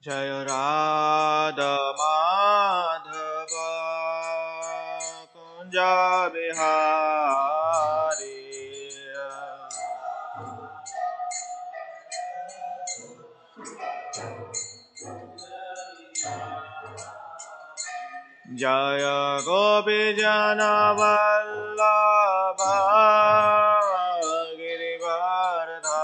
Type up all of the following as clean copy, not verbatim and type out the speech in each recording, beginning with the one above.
जय राधा माधव कुंज बिहारी जय गोपीजन वल्लभ गिरिवरधारी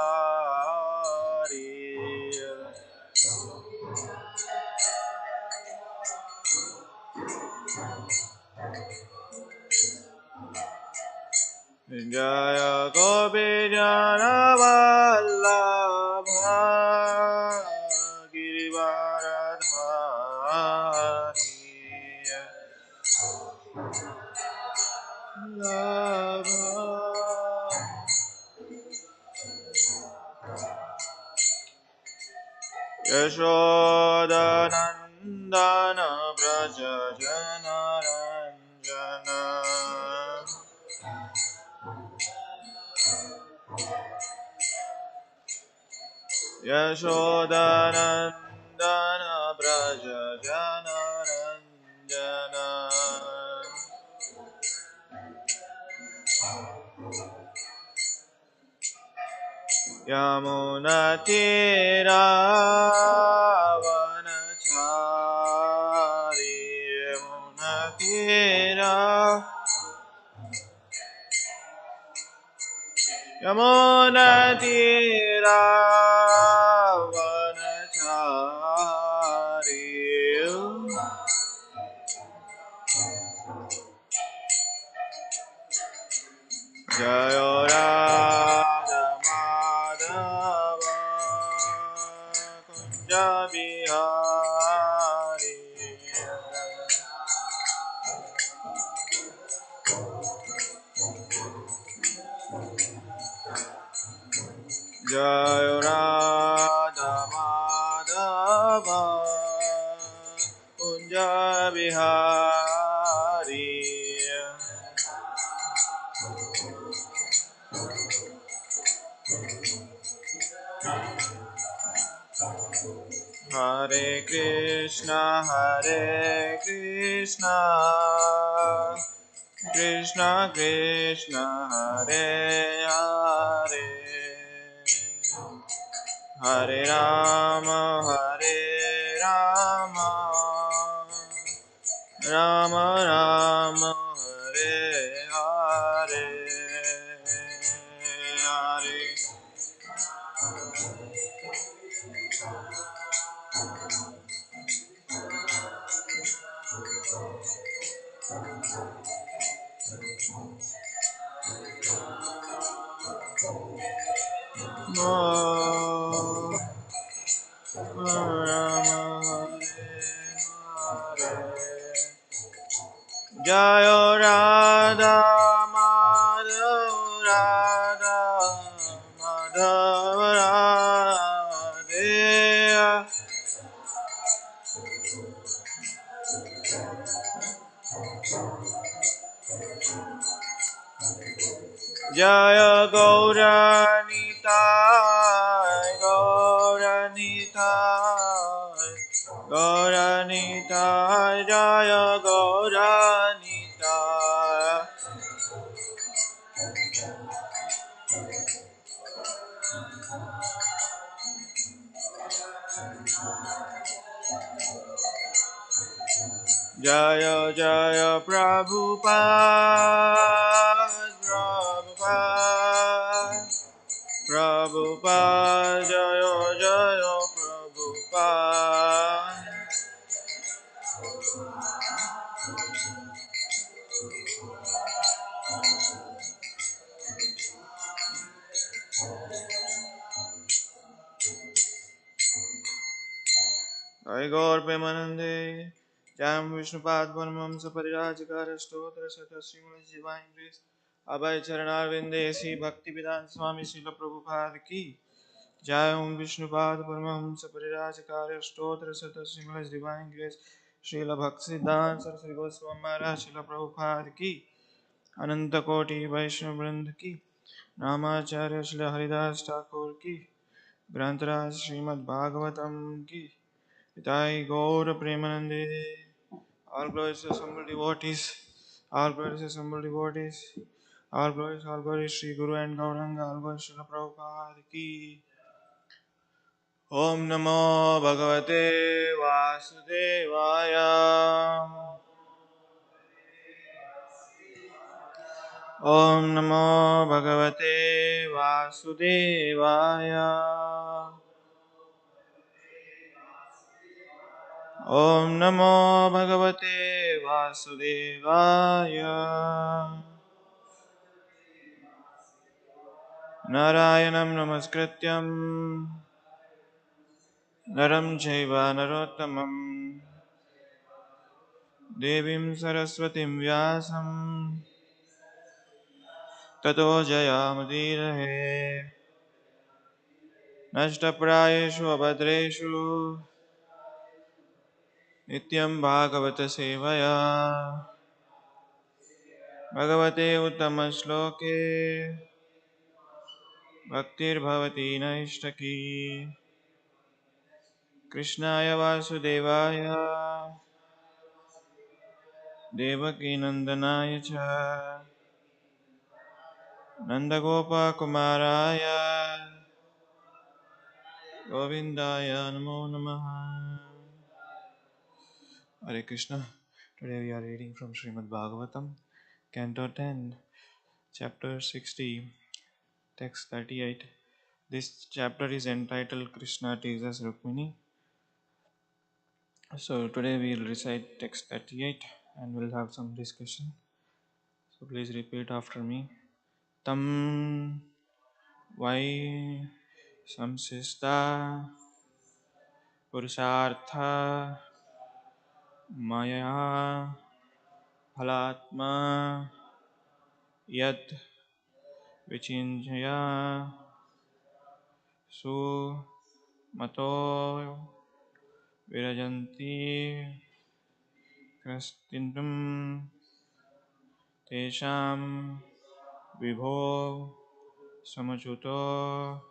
जय गोपीजन वल्लभ गिरिवरधारी यशोदनन्दन व्रज जनरञ्जन यशोदनन्दन व्रज जनरञ्जन यमुनतीरावनचारि यमुनतीरावनचारि जय राधा माधव कुंज बिहारी जय राधा माधव कुंज बिहारी हरे कृष्णा कृष्णा कृष्णा हरे हरे हरे राम राम राम हरे हरे हरे जय राधा माधव राधे जय गौरनिताय जय गौरनिताय जय जय प्रभुपाद जय जय प्रभुपाद जय गौर प्रेमानंदे जय विष्णुपाद परमहंस परिराजकार स्तोत्र सत श्रीमद शिवाय ग्रेस अभय चरणारविंदे श्री भक्ति वेदांत स्वामी श्रील प्रभुपाद की जय ओम विष्णुपाद परमहंस परिराजकार स्तोत्र सत श्रीमद डिवाइन ग्रेस श्रील भक्ति सिद्धांत सरस्वती गोस्वामी महाराज श्रील प्रभुपाद की अनंत कोटि वैष्णव वृंद की नामाचार्य श्री हरिदास ठाकुर की ग्रंथराज श्रीमद् भागवतम की Jai Gaur Premanande. All glories to assembled devotees. All glories to assembled devotees. All glories, Sri Guru and Gauranga. All glories to Prabhupada ki. Om Namo Bhagavate Vasudevaya. Om Namo Bhagavate Vasudevaya. Om Namo Bhagavate Vasudevaya. Narayanam Namaskrityam Naram Chaiva Narottamam Devim Saraswatim Vyasam Tato Jayamudirahe Nashtaprayeshu Abhadreshu Nityam Bhagavata Sevaya Bhagavate Uttama Bhaktir Bhavati Naishtaki Krishnaya Vasudevaya Devaki Nandanaya Cha Nandagopa Kumaraya Govindaya Namo Namaha. Hare Krishna. Today we are reading from Srimad Bhagavatam, Canto 10, Chapter 60, Text 38. This chapter is entitled Krishna Teases Rukmini. So today we will recite text 38 and we'll have some discussion. So please repeat after me. Tam Vai Samsista Purushartha Maya Phalatma Yad Vichinjaya Su Mato Virajanti Krastintum Tesham Vibho Samachuto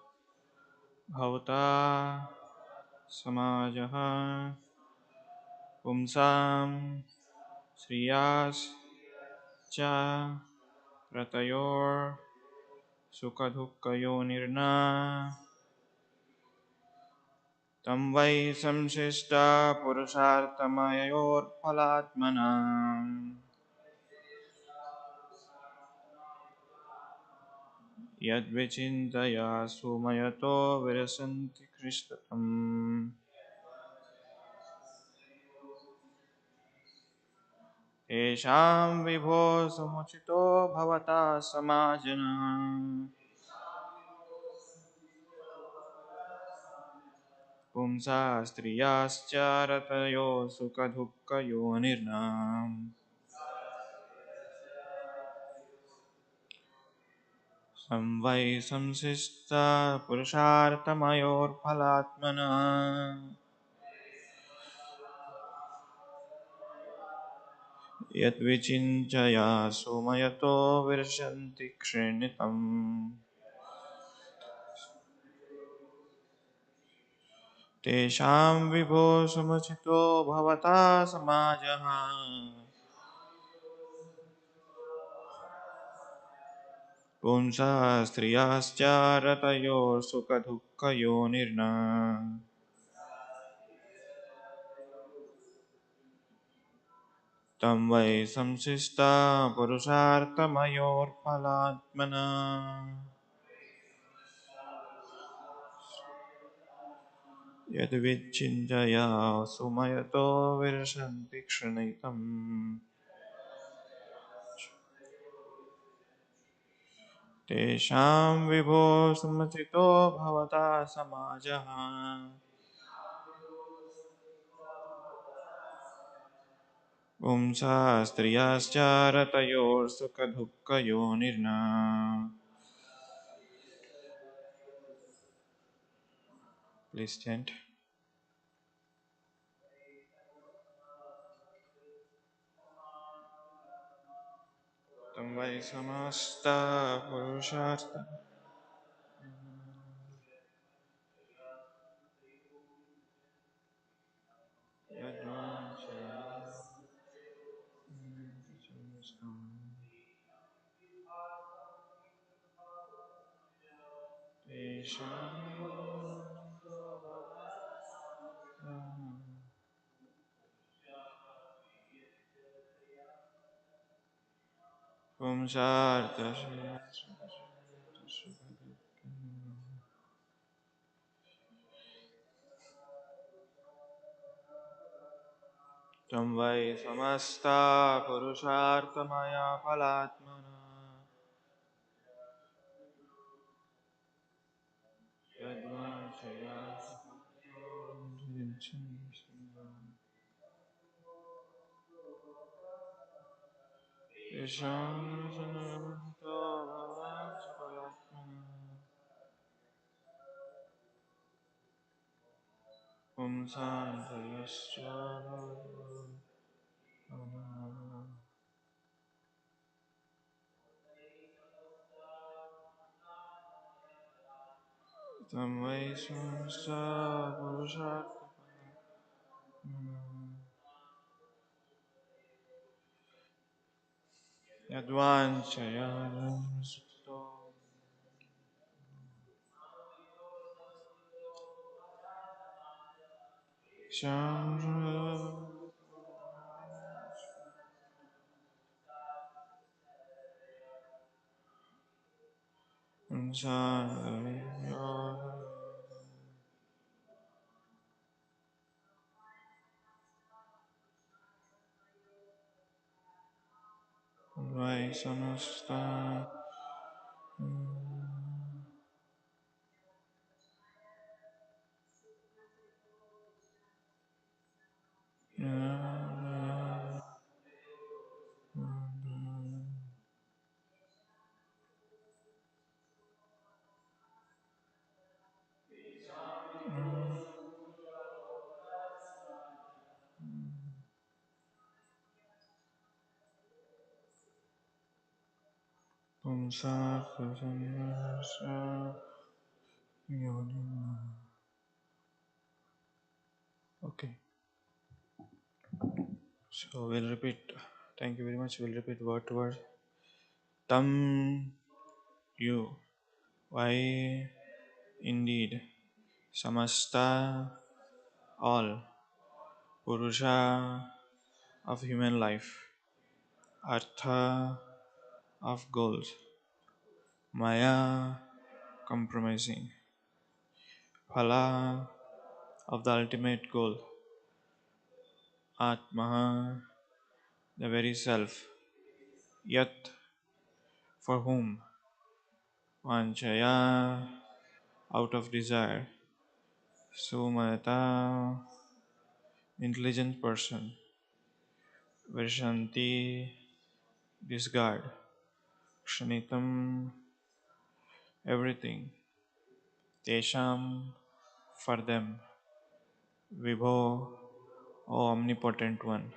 Bhavata Samajaha Pumsam Sriyas Cha Ratayor Sukadhukayo Nirna Tam Vai Samshishta Purushartamayor Phalatmanam Yad Vichintaya Sumayato Virasanti Krishtatam Esham Vibho Samuchito Bhavata Samajana Pumsa Striyascha Ratayo Sukadhukayo Nirnam Samvai Samsista Purushartamayor Phalatmana Yat Vichinchaya Sumayato Virshanti Kshinitam Tesham Vibho Samachito Bhavata Samajaha Pumsa Striyascha Ratayor Sukadhukayo Nirna Tam Vai Samsista Purushartamayor Phalatmana Yad Vichinjaya Sumayato Virshanti Kshanitam Tesham Vibho Samachito Bhavata Samajaha Pumsa Striyascha Ratayor Sukadhukayo Nirna. Please chant. Tam Vai Samasta Purushartha तं वै समस्ता पुरुषार्थमया फलात्मना यद्वाञ्छया तं वै समस्ता पुरुषार्थमया यद्वाञ्छया वै समस्ता Okay, so we'll repeat. Thank you very much. We'll repeat word to word. Tam, you. Why, indeed. Samasta, all. Purusha, of human life. Artha, of goals. Maya, compromising. Phala, of the ultimate goal. Atma, the very self. Yat, for whom. Vanchaya, out of desire. Sumata, intelligent person. Vishanti, discard. Kshanitam, everything. Tesham, for them. Vibho, O omnipotent one.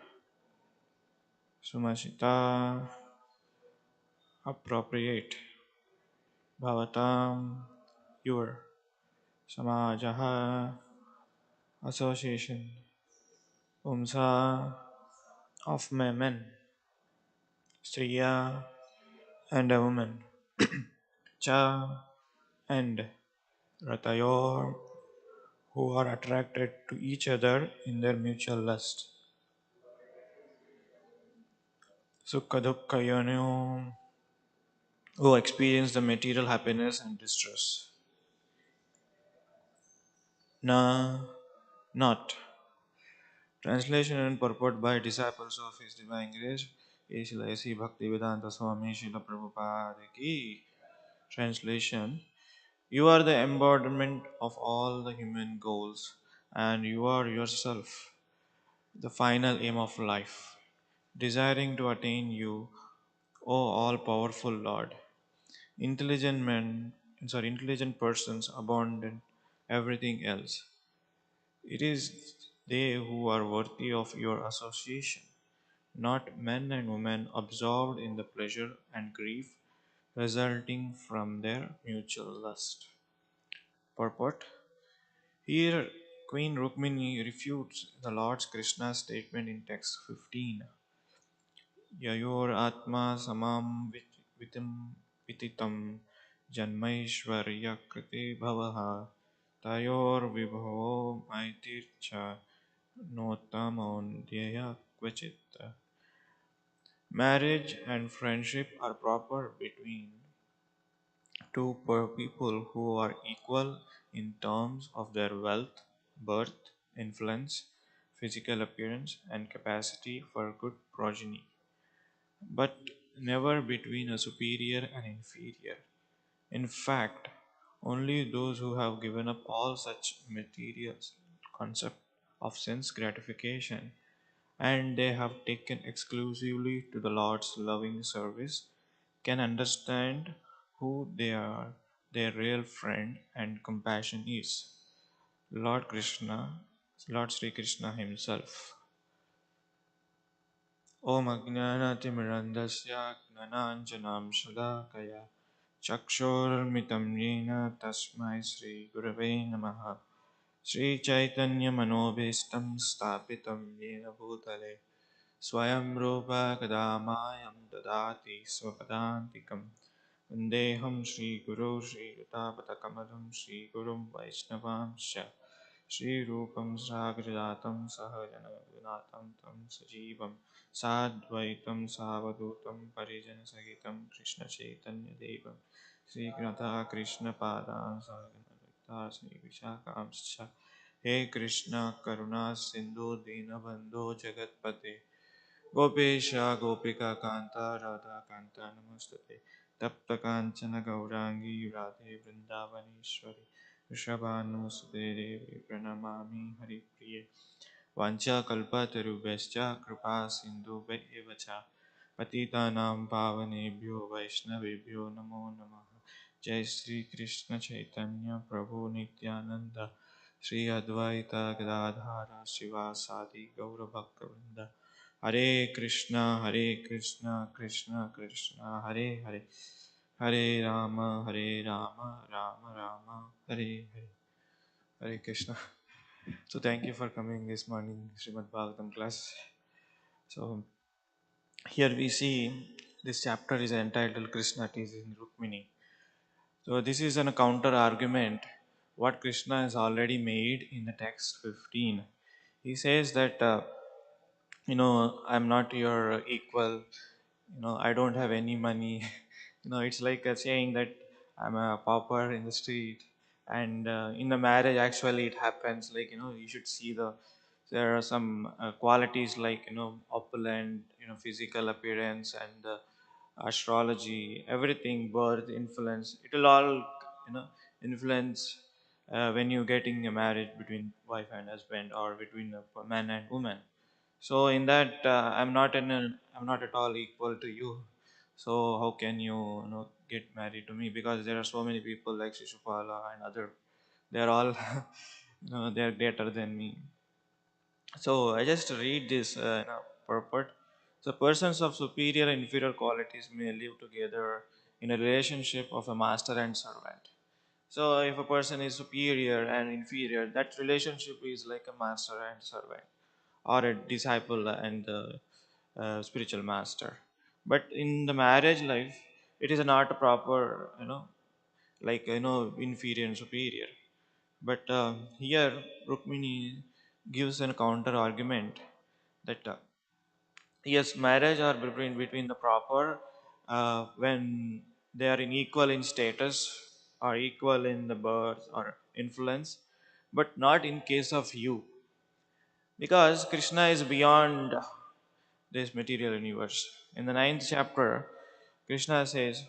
Sumashita, appropriate. Bhavatam, your. Samajaha, association. Umsa, of men. Striya, and a woman. Cha, and Ratayor, who are attracted to each other in their mutual lust. Sukkadukkayono, who experience the material happiness and distress. Na, not. Translation and purport by disciples of His Divine Grace, Srila A.C. Bhaktivedanta Swami Srila Prabhupada ki. Translation: You are the embodiment of all the human goals, and you are yourself the final aim of life, desiring to attain you, O all-powerful Lord. Intelligent persons abandon everything else. It is they who are worthy of your association, not men and women absorbed in the pleasure and grief resulting from their mutual lust. Purport: Here, Queen Rukmini refutes the Lord Krishna's statement in text 15. Yayor atma samam vitam vititam जन्मैश्वर्य कृते भवः तयोर्विभो मैतिर्च नोत्तमोऽन्यः क्वचित्. Marriage and friendship are proper between two people who are equal in terms of their wealth, birth, influence, physical appearance, and capacity for good progeny, but never between a superior and inferior. In fact, only those who have given up all such material concept of sense gratification and they have taken exclusively to the Lord's loving service can understand who they are, their real friend and compassion is. Lord Krishna, Lord Sri Krishna Himself. Om Ajnanatimirandasya Gnananjanam Shalakaya Chakshormitam Yena Tasmai Sri Gurave Namaha Sri Chaitanya Manobhistam Stapitam Yena Bhutale Swayam Rupa Kadamayan Dadati Swapadantikam Vandeham Shri Guru Shri Yutapatakamadam Shri Gurum Vaishnavamsha Shri Rupam Sagrajatam Sahajana Gunatam Tam Sajivam Sadvaitam Savadutam Parijana Sahitam Krishna Chaitanya Devam Sri Radha Krishna Padan Sahagana Sri Vishakam He Krishna Karuna Sindhu Dinabandho Jagatpate Gopesha Gopika Kanta Radha Kanta Namastate Tapta Kanchana Gaurangi Radhe Vrindavaneshwari Vrishabhanusute Devi Pranamami Hari Priye Vancha Kalpatarubhescha Kripa Sindhu Evacha Patitanam Pavanebhyo Vaishnavebhyo Namo Namaha Jai Sri Krishna Chaitanya Prabhu Nityananda Sri Advaita Gadadhara Sivasadi Gaura Bhakta Hare Krishna, Krishna Krishna, Hare Hare, Hare Rama, Rama Rama, Hare Hare, Hare Krishna. So thank you for coming this morning, Srimad Bhagavatam class. So here we see this chapter is entitled Krishna teasing Rukmini. So this is a counter argument what Krishna has already made in the text 15. He says that I'm not your equal, I don't have any money. It's like saying that I'm a pauper in the street. And in the marriage actually it happens like, you should see there are some qualities like, opulent, physical appearance and astrology, everything, birth, influence, it will all, influence when you're getting a marriage between wife and husband or between a man and woman. So in that, I'm not at all equal to you. So how can you, get married to me? Because there are so many people like Shishupala and other. They are all, they are greater than me. So I just read this purport. So persons of superior and inferior qualities may live together in a relationship of a master and servant. So if a person is superior and inferior, that relationship is like a master and servant or a disciple and spiritual master. But in the marriage life, it is not a proper, like inferior and superior. But here Rukmini gives a counter argument that yes, marriage are between the proper when they are in equal in status or equal in the birth or influence, but not in case of you, because Krishna is beyond this material universe. In the ninth chapter, Krishna says,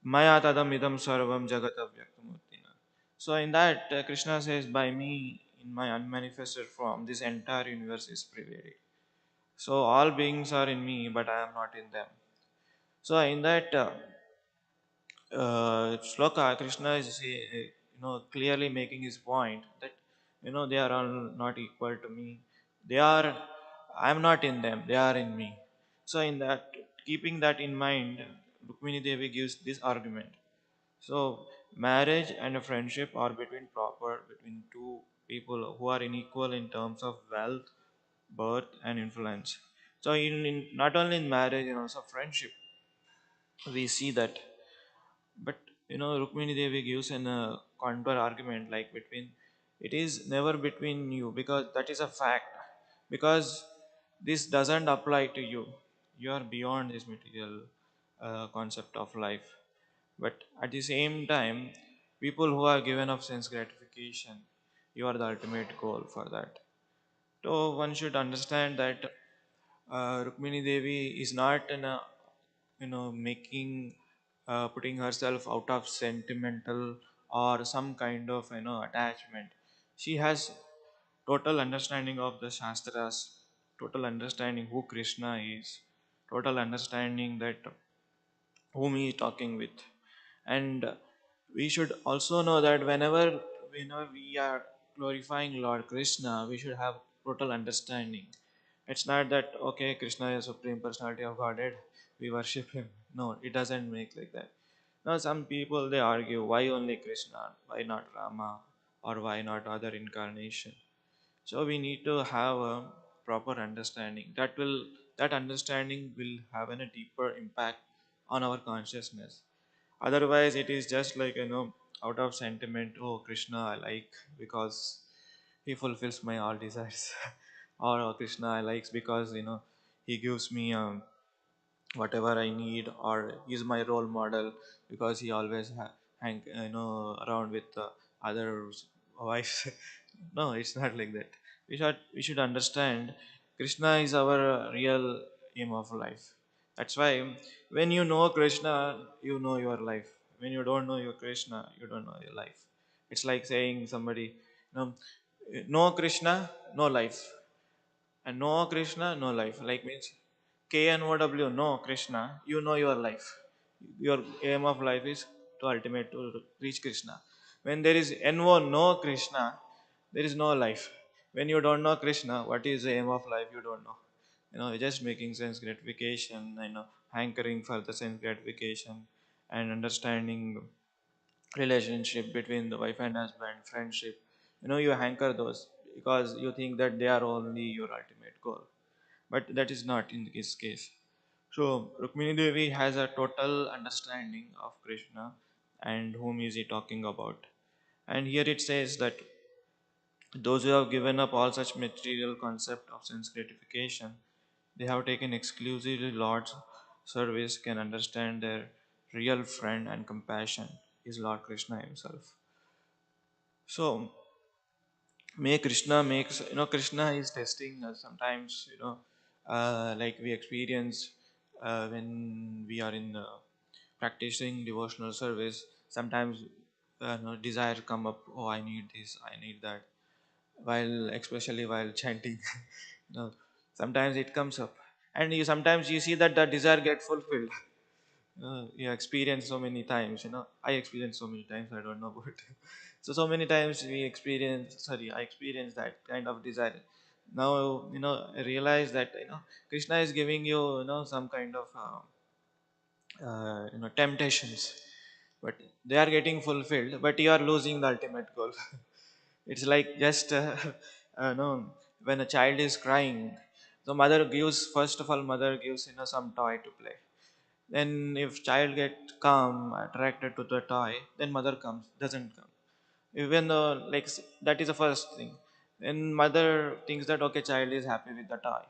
Maya tadam idam sarvam jagatavyaktamurtina. So in that, Krishna says, by me, in my unmanifested form, this entire universe is prevailing. So all beings are in me, but I am not in them. So in that shloka, Krishna is clearly making his point that they are all not equal to me. They are, I am not in them. They are in me. So in that, keeping that in mind, Rukmini Devi gives this argument. So marriage and a friendship are between two people who are unequal in terms of wealth, birth, and influence. So in not only in marriage and also friendship, we see that. But Rukmini Devi gives an counter argument like between it is never between you because that is a fact because this doesn't apply to you. You are beyond this material concept of life. But at the same time, people who are given of sense gratification, you are the ultimate goal for that. So one should understand that Rukmini Devi is not in a making putting herself out of sentimental or some kind of attachment. She has total understanding of the shastras, total understanding who Krishna is, total understanding that whom he is talking with. And we should also know that whenever we are glorifying Lord Krishna, we should have total understanding. It's not that okay, Krishna is supreme personality of Godhead, we worship him. No, it doesn't make like that. Now some people they argue why only Krishna, why not Rama, or why not other incarnation. So we need to have a proper understanding. That understanding will have a deeper impact on our consciousness. Otherwise, it is just like out of sentiment. Oh, Krishna, I like because he fulfills my all desires, or oh, Krishna I likes because he gives me whatever I need, or he's my role model because he always hang around with other wives. No, it's not like that. We should understand Krishna is our real aim of life. That's why when you know Krishna, you know your life. When you don't know your Krishna, you don't know your life. It's like saying somebody, no Krishna, no life. And no Krishna, no life. Like means KNOW, no Krishna, you know your life. Your aim of life is to ultimate to reach Krishna. When there is NO, no Krishna, there is no life. When you don't know Krishna, what is the aim of life? You don't know. Just making sense gratification, hankering for the sense gratification, and understanding relationship between the wife and husband, friendship. You hanker those because you think that they are only your ultimate goal. But that is not in this case. So Rukmini Devi has a total understanding of Krishna and whom is he talking about. And here it says that those who have given up all such material concept of sense gratification, they have taken exclusively Lord's service, can understand their real friend and compassion is Lord Krishna himself. So may Krishna makes Krishna is testing us sometimes. Like we experience when we are in practicing devotional service. Sometimes desire come up, oh I need this, I need that, while especially while chanting. you know Sometimes it comes up, and you sometimes you see that the desire get fulfilled. You experience so many times. I experienced so many times, I don't know about it. So many times I experienced that kind of desire. Now I realize that Krishna is giving you some kind of temptations, but they are getting fulfilled, but you are losing the ultimate goal. It's like just no, when a child is crying, the mother gives, first of all mother gives some toy to play. Then if child get calm, attracted to the toy, then mother comes doesn't come. Even though like that is the first thing. Then mother thinks that okay, child is happy with the toy.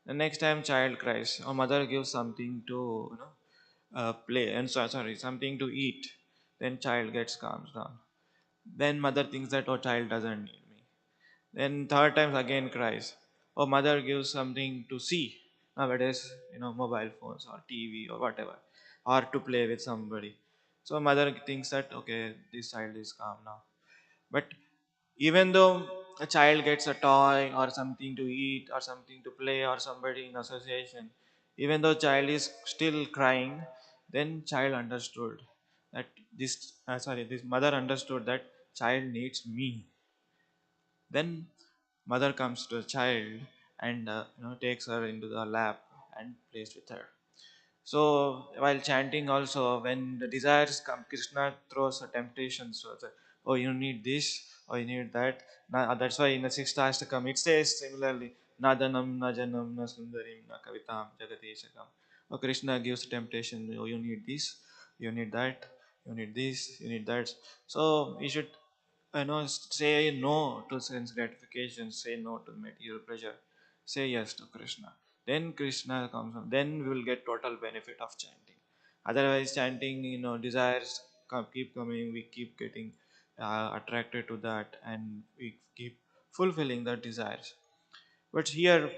The next time child cries, or mother gives something to play, and sorry, something to eat. Then child gets calms down. Then mother thinks that oh, child doesn't need me. Then third time again cries. Or mother gives something to see. Nowadays, mobile phones or TV or whatever, or to play with somebody. So mother thinks that okay, this child is calm now. But even though a child gets a toy or something to eat or something to play or somebody in association, even though child is still crying, then child understood that this mother understood that child needs me. Then mother comes to the child and takes her into the lap and plays with her. So while chanting also, when the desires come, Krishna throws a temptation. So that, oh, you need this, or you need that. Now, that's why in the sixth Ashtakam it says similarly, Nadanam, Najanam, Na Sundarim, Na Kavitam, Jagateshakam. Oh, Krishna gives temptation. Oh, you need this, you need that, you need this, you need that. So you should, say no to sense gratification, say no to material pleasure, say yes to Krishna. Then Krishna comes, then we will get total benefit of chanting. Otherwise, chanting, desires keep coming, we keep getting attracted to that, and we keep fulfilling the desires. But here,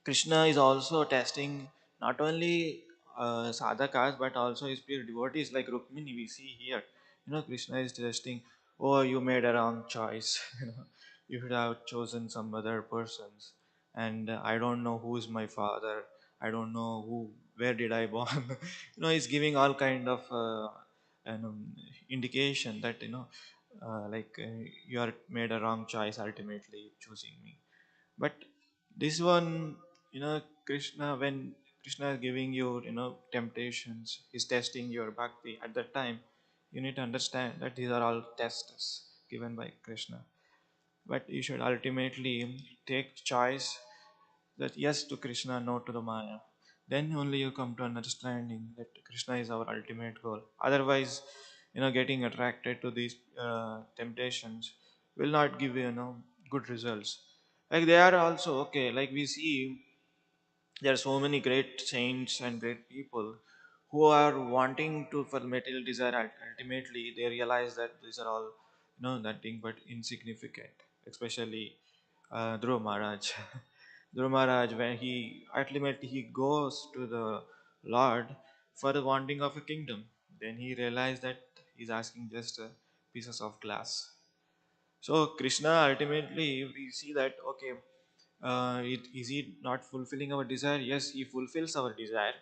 Krishna is also testing not only sadhakas but also his pure devotees like Rukmini. We see here, Krishna is testing. Oh, you made a wrong choice. You should have chosen some other persons. And I don't know who is my father. I don't know where did I born. He's giving all kind of and, indication that you are made a wrong choice ultimately choosing me. But this one, Krishna, when Krishna is giving you, temptations, he's testing your bhakti. At that time, you need to understand that these are all tests given by Krishna. But you should ultimately take choice that yes to Krishna, no to the Maya. Then only you come to an understanding that Krishna is our ultimate goal. Otherwise, getting attracted to these temptations will not give you, good results. Like they are also okay. Like we see, there are so many great saints and great people who are wanting to for material desire. Ultimately, they realize that these are all, nothing but insignificant. Especially Dhruva Maharaj. Dhruva Maharaj, when he ultimately he goes to the Lord for the wanting of a kingdom, then he realized that he's asking just a pieces of glass. So Krishna ultimately we see that okay, is he not fulfilling our desire? Yes, he fulfills our desire.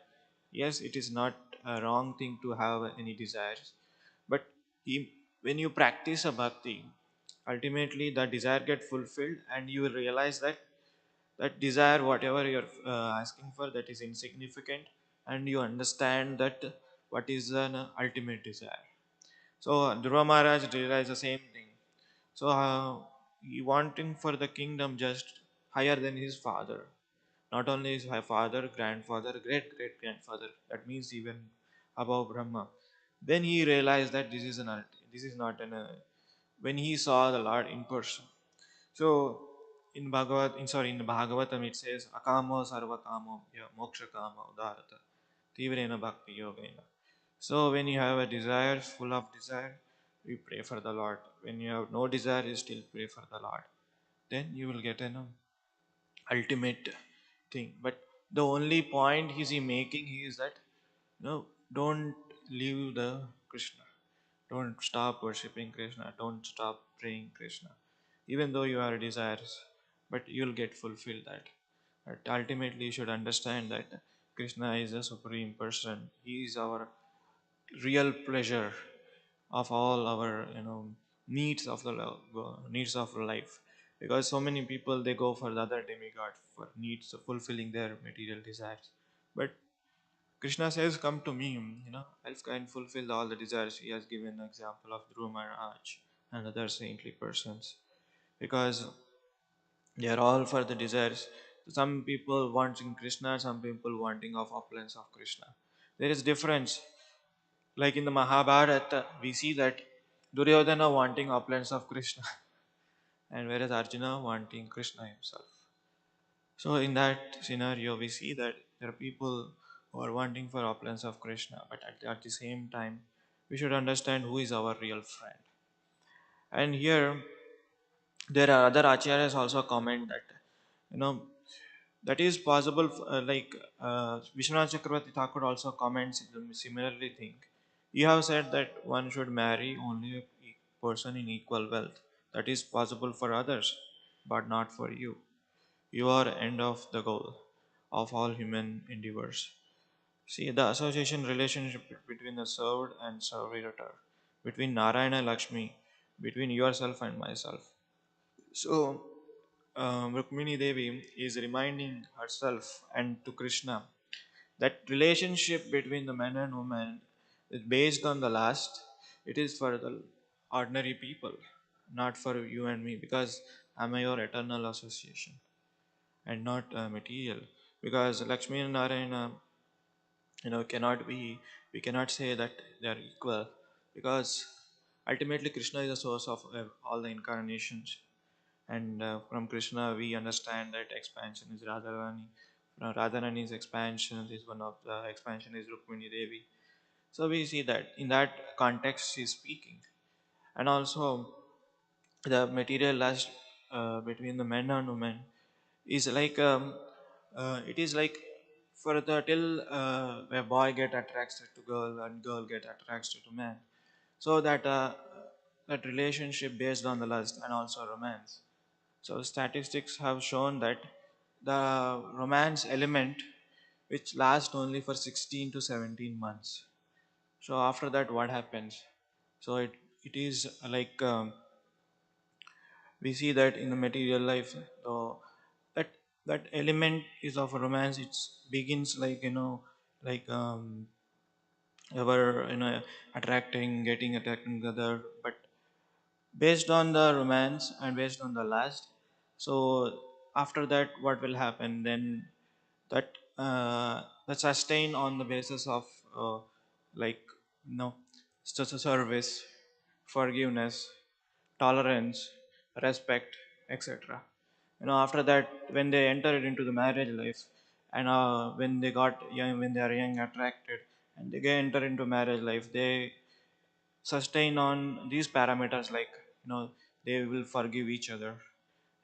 Yes, it is not a wrong thing to have any desires, but he, when you practice a bhakti, ultimately the desire get fulfilled, and you will realize that that desire, whatever you're asking for, that is insignificant, and you understand that what is an ultimate desire. So Dhruva Maharaj realized the same thing. So he wanting for the kingdom just higher than his father. Not only his father, grandfather, great great grandfather. That means even above Brahma. Then he realized that this is not an. When he saw the Lord in person. So in Bhagavatam it says akamo sarva kamo moksha kama udarata tivrena bhakti yogena. So when you have a desire, full of desire, we pray for the Lord. When you have no desire, you still pray for the Lord. Then you will get an ultimate thing. But the only point he's making is that don't leave the Krishna. Don't stop worshipping Krishna. Don't stop praying Krishna. Even though you are desires, but you'll get fulfilled that. But ultimately, you should understand that Krishna is a supreme person. He is our real pleasure of all our needs of the needs of life. Because so many people they go for the other demigod for needs of fulfilling their material desires. But Krishna says, "Come to me, I can fulfill all the desires." He has given an example of Dhruva Maharaj and other saintly persons because they are all for the desires. Some people wanting Krishna, some people wanting of opulence of Krishna. There is difference. Like in the Mahabharata, we see that Duryodhana wanting opulence of Krishna, and whereas Arjuna wanting Krishna himself. So in that scenario, we see that there are people who are wanting for opulence of Krishna, but at the same time, we should understand who is our real friend. And here, there are other acharyas also comment that you know that is possible. Vishwanath Chakravarti Thakur also comments similarly. Think you have said that one should marry only a person in equal wealth. That is possible for others, but not for you. You are end of the goal of all human endeavors. See the association relationship between the served and servitor, between Narayana and Lakshmi, between yourself and myself. So Rukmini Devi is reminding herself and to Krishna that relationship between the man and woman is based on the last. It is for the ordinary people, not for you and me, because I'm your eternal association and not material. Because Lakshmi and Narayana cannot be, we cannot say that they are equal, because ultimately Krishna is the source of all the incarnations. And from Krishna we understand that expansion is Radharani. Radharani's expansion is one of the expansion is Rukmini Devi. So we see that in that context she is speaking. And also the material lust between the men and women is like it is like for the till a boy get attracted to girl and girl get attracted to man, so that that relationship based on the lust and also romance. So statistics have shown that the romance element which lasts only for 16 to 17 months. So after that what happens? So it is like we see that in the material life, that that element is of romance. It begins like like ever attracting, getting attracting the other, but based on the romance and based on the last. So after that what will happen then? That that sustain on the basis of like service, forgiveness, tolerance, respect, etc. After that, when they enter into the marriage life, and when they got young, when they are young, attracted, and they get enter into marriage life, they sustain on these parameters, like they will forgive each other,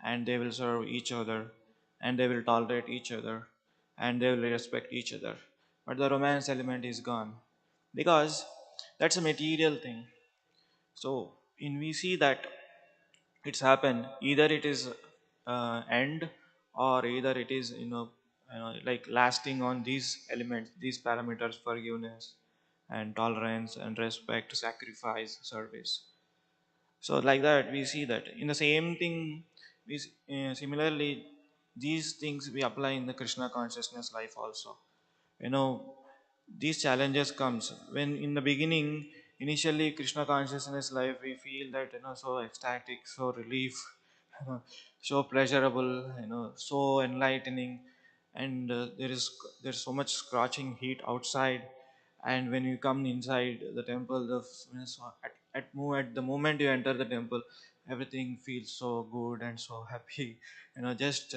and they will serve each other, and they will tolerate each other, and they will respect each other. But the romance element is gone, because that's a material thing. So in we see that it's happened, either it is end, or either it is like lasting on these elements, these parameters: forgiveness and tolerance and respect, sacrifice, service. So like that we see that in the same thing, similarly these things we apply in the Krishna consciousness life also. you know these challenges comes when in the beginning, initially Krishna consciousness life, we feel that so ecstatic, so relief, you know, so pleasurable, so enlightening. And there's so much scorching heat outside, and when you come inside the temple, so at the moment you enter the temple, everything feels so good and so happy. Just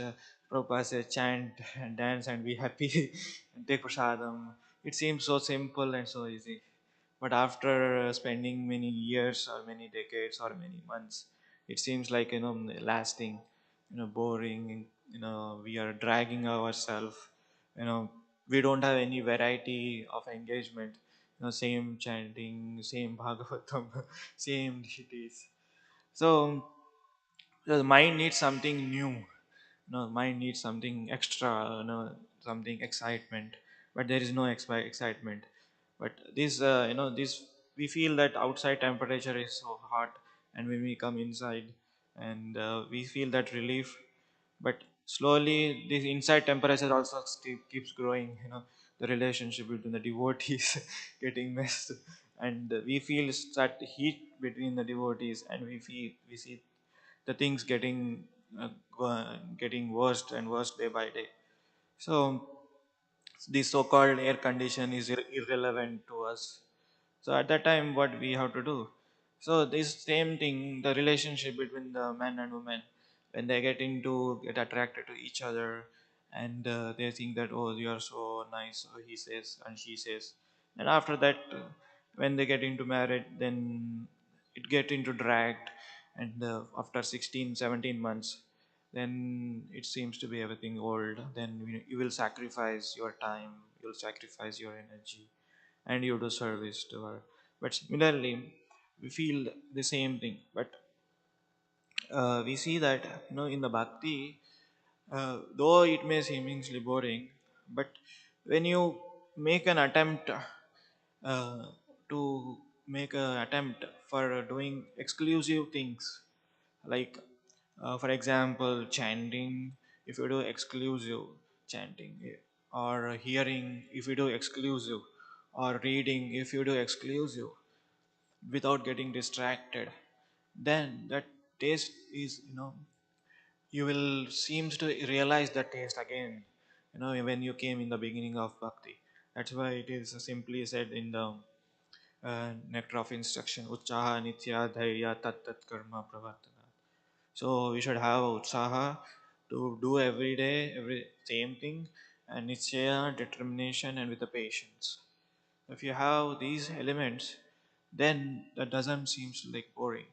Prabhupada says, chant and dance and be happy and take prasadam. It seems so simple and so easy. But after spending many years or many decades or many months, it seems like lasting, boring. We are dragging ourselves. You know, we don't have any variety of engagement. Same chanting, same Bhagavatam, same deities. So the mind needs something new. Mind needs something extra, something excitement. But there is no excitement. But this we feel that outside temperature is so hot, and when we come inside, and we feel that relief. But slowly this inside temperature also still keeps growing. The relationship between the devotees getting messed, and we feel that heat between the devotees, and we see the things getting worse and worse day by day. So the so-called air condition is irrelevant to us. So at that time, what we have to do? So this same thing, the relationship between the man and woman, when they get attracted to each other, and they think that, oh, you are so nice, he says and she says, and after that, when they get into marriage, then it get into dragged, and after 16, 17 months, then it seems to be everything old. Then you will sacrifice your time, you'll sacrifice your energy, and you do service to her. But similarly, we feel the same thing. But we see that in the bhakti, though it may seemingly boring, but when you make an attempt to make an attempt for doing exclusive things, like for example chanting, if you do exclusive chanting, or hearing if you do exclusive, or reading if you do exclusive, without getting distracted, then that taste is, you will seems to realize that taste again, when you came in the beginning of bhakti. That's why it is simply said in the nectar of instruction, Utsaha Nitya Dhairya Tat Tat Karma Pravartana. So we should have Utsaha to do every day, every same thing, and Nichaya, determination, and with the patience. If you have these elements, then that doesn't seem like boring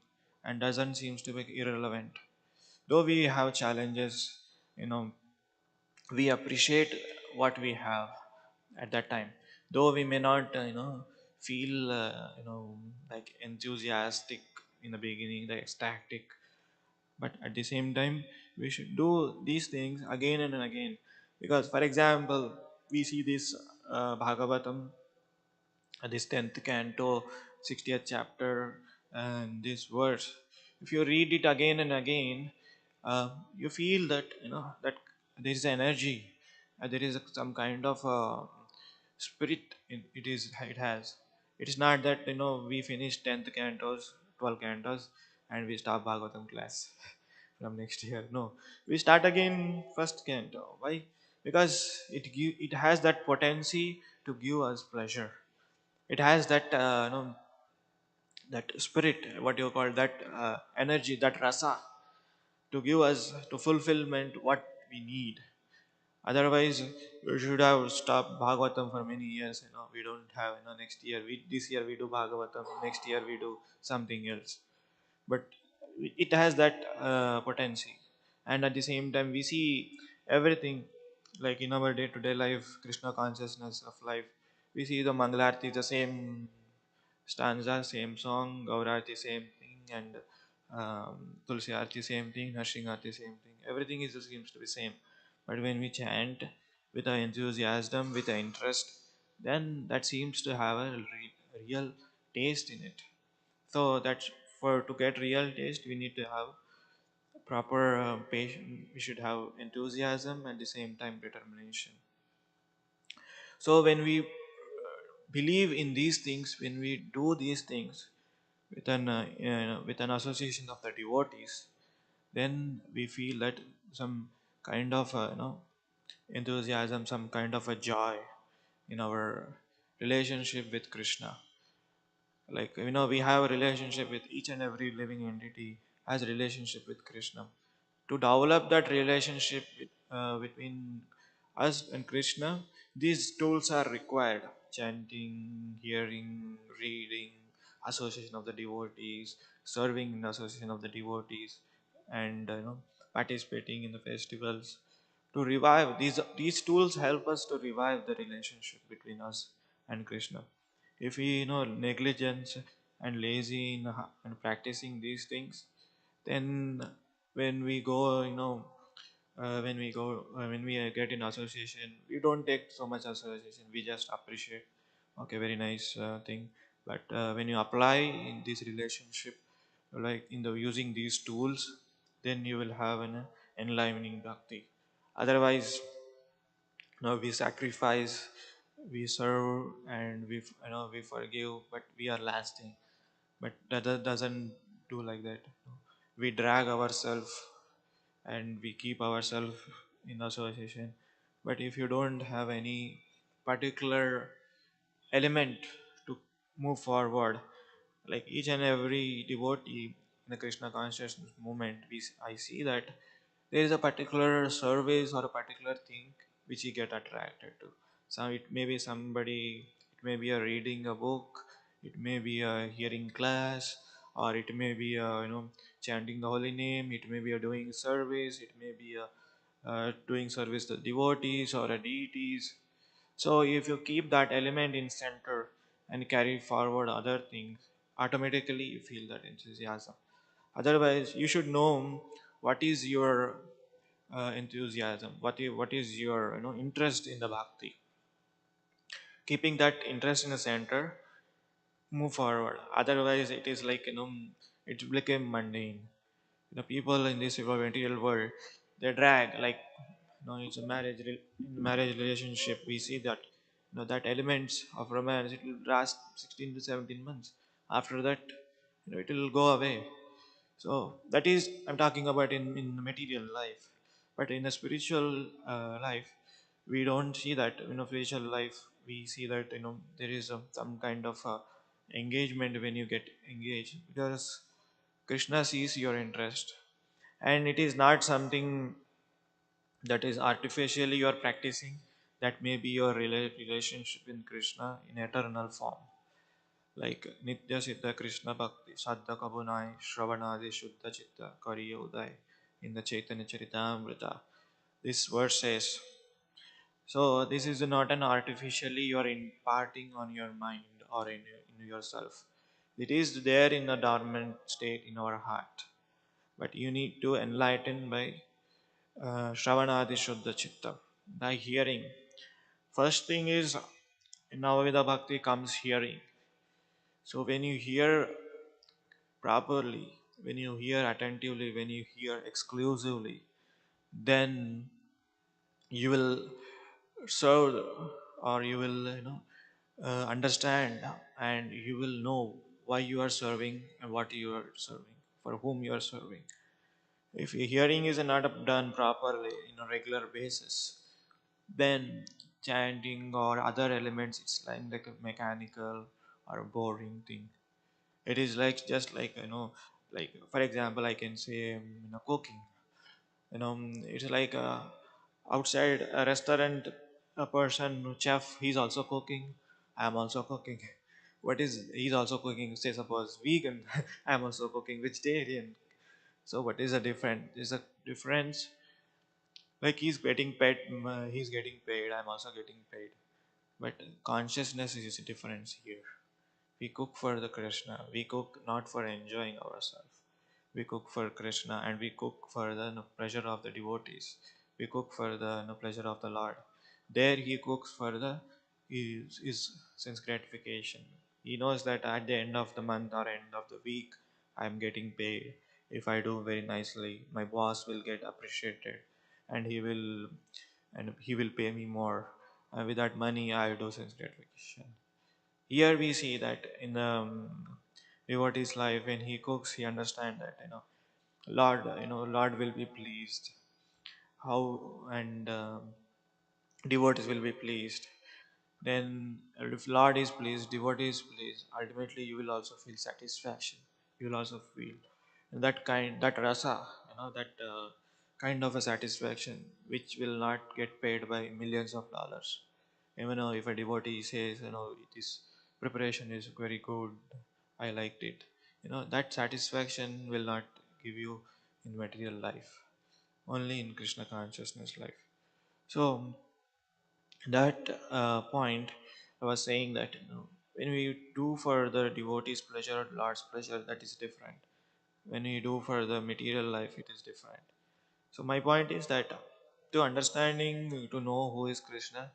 and doesn't seem to be irrelevant. Though we have challenges, you know, we appreciate what we have at that time. Though we may not, feel, like enthusiastic in the beginning, like ecstatic, but at the same time, we should do these things again and again. Because, for example, we see this Bhagavatam, this 10th canto, 60th chapter, and this verse. If you read it again and again, you feel that that there is energy, there is some kind of spirit. It has. It is not that we finish 10th cantos, 12 cantos, and we stop Bhagavatam class from next year. No, we start again first canto. Why? Because it has that potency to give us pleasure. It has that that spirit, what you call that energy, that rasa, to give us to fulfillment what we need. Otherwise, we should have stopped Bhagavatam for many years. We don't have, next year, this year we do Bhagavatam, next year we do something else. But it has that potency. And at the same time, we see everything, like in our day-to-day life, Krishna consciousness of life. We see the Mangalarti, the same stanza, same song, Gaurati, same thing, and Tulsi Arti, same thing, Harshingarti, same thing. Everything is seems to be same. But when we chant with an enthusiasm, with an interest, then that seems to have a real taste in it. So that's for to get real taste, we need to have proper patience. We should have enthusiasm at the same time determination. So when we believe in these things, when we do these things with an association of the devotees, then we feel that some kind of enthusiasm, some kind of a joy in our relationship with Krishna. Like we have a relationship with each and every living entity has a relationship with Krishna. To develop that relationship between us and Krishna, these tools are required: chanting, hearing, reading, association of the devotees, serving in association of the devotees, and participating in the festivals. To revive these tools help us to revive the relationship between us and Krishna. If we negligence and lazy in practicing these things, then when we go when we get in association, we don't take so much association, we just appreciate, okay, very nice thing. But when you apply in this relationship, like in the using these tools, then you will have an enlivening bhakti. Otherwise, we sacrifice, we serve, and we forgive, but we are lasting. But that doesn't do like that. We drag ourselves and we keep ourselves in association. But if you don't have any particular element to move forward, like each and every devotee in the Krishna consciousness movement, I see that there is a particular service or a particular thing which you get attracted to. So it may be somebody, it may be a reading a book, it may be a hearing class, or it may be a, chanting the holy name, it may be a doing service, it may be a doing service to devotees or a deities. So if you keep that element in center and carry forward other things, automatically you feel that enthusiasm. Otherwise, you should know what is your enthusiasm, what is your interest in the bhakti. Keeping that interest in the center, move forward. Otherwise, it is like it became mundane. People in this material world, they drag like it's a in marriage relationship. We see that that elements of romance, it will last 16 to 17 months. After that, it will go away. So that is I'm talking about in the material life. But in the spiritual life, we don't see that. Spiritual life, we see that there is some kind of engagement when you get engaged, because Krishna sees your interest, and it is not something that is artificially you are practicing. That may be your relationship in Krishna in eternal form, like Nitya Siddha Krishna Bhakti Sadhya Kabunai Shravanadi Shuddha Chitta Kariya Udai in the Chaitanya Charitamrita. This verse says, so this is not an artificially you are imparting on your mind or in yourself. It is there in a dormant state in our heart. But you need to enlighten by Shravanadi Shuddha Chitta, by hearing. First thing is, in Navavida Bhakti comes hearing. So when you hear properly, when you hear attentively, when you hear exclusively, then you will serve, or you will understand, and you will know why you are serving and what you are serving, for whom you are serving. If your hearing is not done properly in a regular basis, then chanting or other elements, it's like a mechanical or a boring thing. It is like just like like for example I can say cooking. It's like outside a restaurant, a person chef, he's also cooking, I'm also cooking. What is he's also cooking? Say suppose vegan, I'm also cooking vegetarian. So what is the difference? Is a difference, like he's getting paid, I'm also getting paid, but consciousness is a difference here. We cook for the Krishna. We cook not for enjoying ourselves. We cook for Krishna, and we cook for the pleasure of the devotees. We cook for the pleasure of the Lord. There he cooks for the his sense gratification. He knows that at the end of the month or end of the week, I am getting paid. If I do very nicely, my boss will get appreciated, and he will pay me more. And with that money, I do sense gratification. Here we see that in the devotee's life, when he cooks, he understands that Lord will be pleased. How and devotees will be pleased. Then, if Lord is pleased, devotee is pleased. Ultimately, you will also feel satisfaction. You will also feel that rasa, that kind of a satisfaction, which will not get paid by millions of dollars. Even though if a devotee says, it is preparation is very good, I liked it. That satisfaction will not give you in material life, only in Krishna consciousness life. So that point, I was saying that when we do for the devotee's pleasure, Lord's pleasure, that is different. When we do for the material life, it is different. So my point is that to understanding, to know who is Krishna,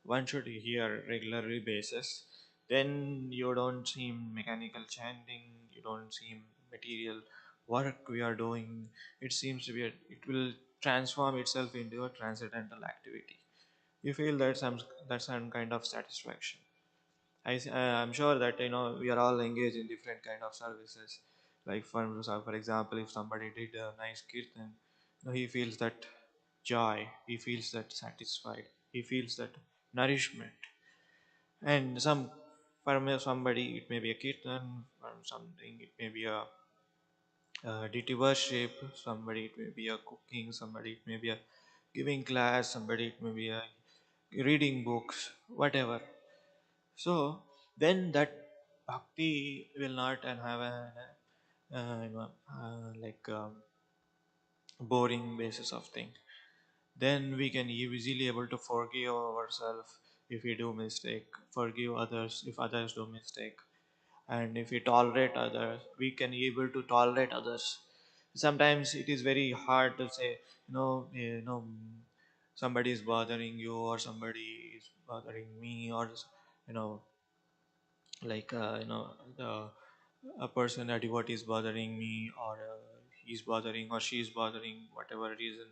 one should hear regularly basis. Then you don't see mechanical chanting, you don't see material work we are doing. It seems to be it will transform itself into a transcendental activity. You feel that some kind of satisfaction. I'm sure that we are all engaged in different kind of services. Like for example, if somebody did a nice kirtan, he feels that joy, he feels that satisfied, he feels that nourishment. And somebody it may be a kirtan, from something it may be a deity worship, somebody it may be a cooking, somebody it may be a giving class, somebody it may be a reading books, whatever. So then that bhakti will not and have a like boring basis of thing. Then we can easily able to forgive ourselves if we do mistake, forgive others if others do mistake, and if we tolerate others, we can able to tolerate others. Sometimes it is very hard to say, somebody is bothering you, or somebody is bothering me, or you know like the a person, a devotee is bothering me, or he's bothering or she is bothering, whatever reason.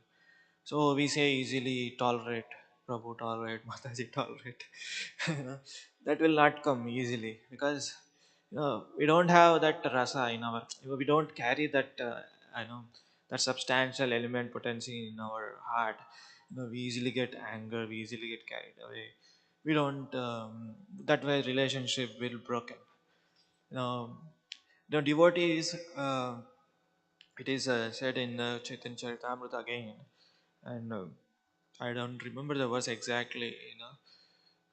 So we say easily tolerate, Prabhu tolerate, Mataji tolerate. you know, that will not come easily, because we don't have that rasa in our, we don't carry that I know that substantial element potency in our heart. We easily get anger, we easily get carried away. we don't that way relationship will broken. You know, the devotees, it is said in Chaitanya Charitamrita again, and I don't remember the verse exactly.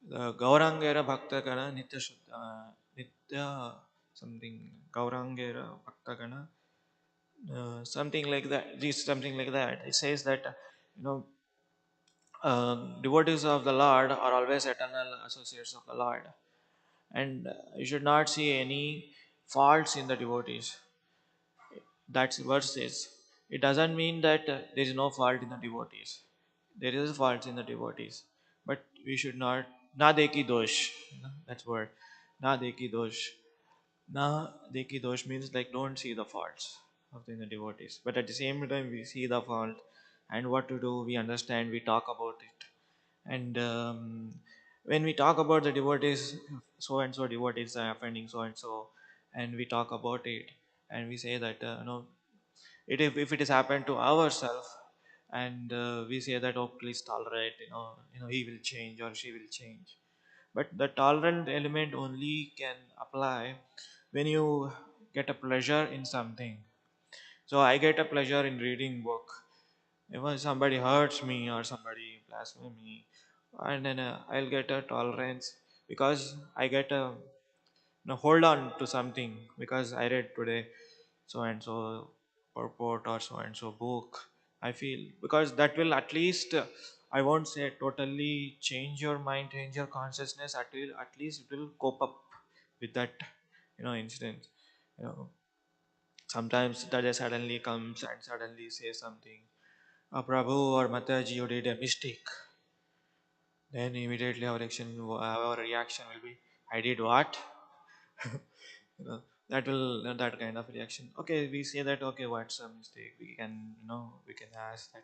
The Gaurangera Bhakta Gana Nitya Shuddha, Nitya something Gaurangera Bhakta Gana, something like that. This something like that. It says that you know devotees of the Lord are always eternal associates of the Lord, and you should not see any faults in the devotees. That's verse says. It doesn't mean that there is no fault in the devotees. There is faults in the devotees, but we should not na deki dosh. That's word. Na deki dosh. Na deki dosh means like don't see the faults of the devotees, but at the same time we see the fault, and what to do. We understand. We talk about it, and when we talk about the devotees, so and so devotees are offending so and so, and we talk about it, and we say that if it has happened to ourselves, and we say that, oh, please tolerate, he will change or she will change. But the tolerant element only can apply when you get a pleasure in something. So I get a pleasure in reading book. If somebody hurts me or somebody blasphemes me, and then I'll get a tolerance because I get a hold on to something because I read today so and so purport or so and so book. I feel because that will at least I won't say totally change your mind, change your consciousness. At least it will cope up with that incident. You know, sometimes that suddenly comes and suddenly says something. Prabhu or Mataji, you did a mistake. Then immediately our reaction will be, I did what? you know, that will that kind of reaction. Okay, we say that okay, what's a mistake? We can ask that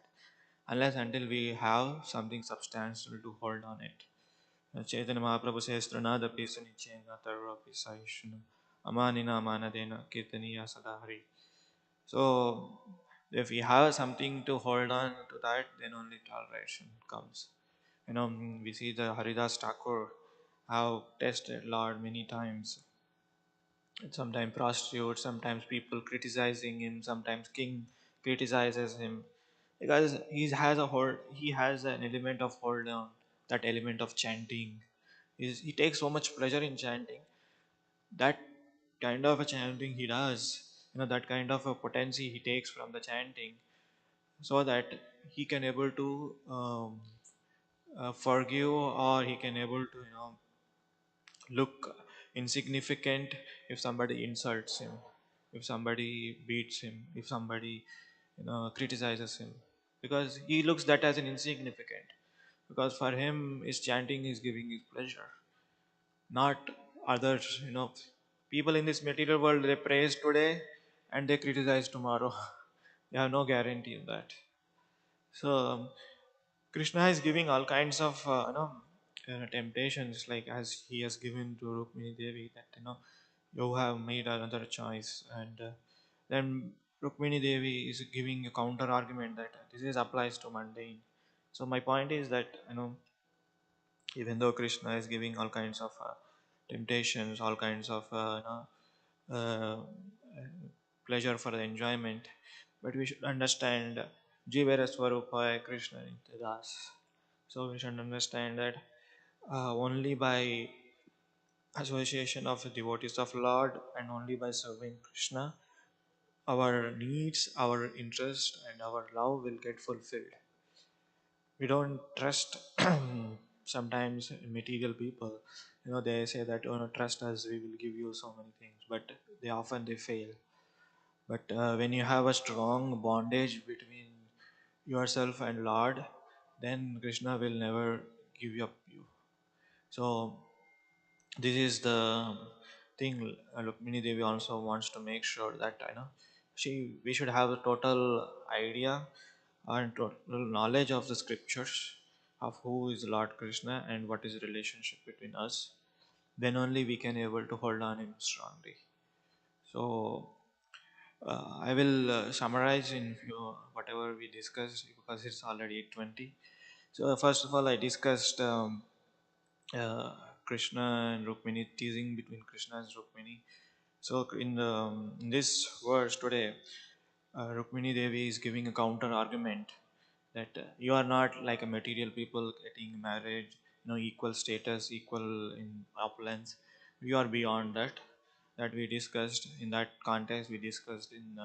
unless until we have something substantial to hold on it. Chaitanya Mahaprabhu says, Tranadapi Sunichenga Tarvapi Saishnu Amanina Manadena Kirtaniya Sadahari. So if we have something to hold on to that, then only toleration comes. We see the Haridas Thakur have tested Lord many times. Sometimes prostitutes, sometimes people criticizing him, sometimes king criticizes him because he has an element of hold on, that element of chanting. He takes so much pleasure in chanting. That kind of a chanting he does, that kind of a potency he takes from the chanting, so that he can able to forgive, or he can able to look insignificant if somebody insults him, if somebody beats him, if somebody criticizes him, because he looks that as an insignificant, because for him his chanting is giving his pleasure, not others. People in this material world, they praise today and they criticize tomorrow. They have no guarantee in that. So Krishna is giving all kinds of temptations, like as he has given to Rukmini Devi, that you have made another choice, and then Rukmini Devi is giving a counter argument that this is applies to mundane. So my point is that even though Krishna is giving all kinds of temptations, all kinds of pleasure for the enjoyment, but we should understand Jivera Swarupaya Krishna Nityadas. So we should understand that only by association of the devotees of Lord and only by serving Krishna, our needs, our interest, and our love will get fulfilled. We don't trust sometimes material people. They say that, trust us, we will give you so many things, but they fail. But when you have a strong bondage between yourself and Lord, then Krishna will never give up you. So this is the thing. Rukmini Devi also wants to make sure that we should have a total idea and total knowledge of the scriptures of who is Lord Krishna and what is the relationship between us. Then only we can able to hold on him strongly. So I will summarize in few, whatever we discussed, because it's already 8:20. So first of all, I discussed uh, Krishna and Rukmini, teasing between Krishna and Rukmini. So in this verse today, Rukmini Devi is giving a counter argument that you are not like a material people getting married, equal status, equal in opulence. You are beyond that. That we discussed in that context. We discussed in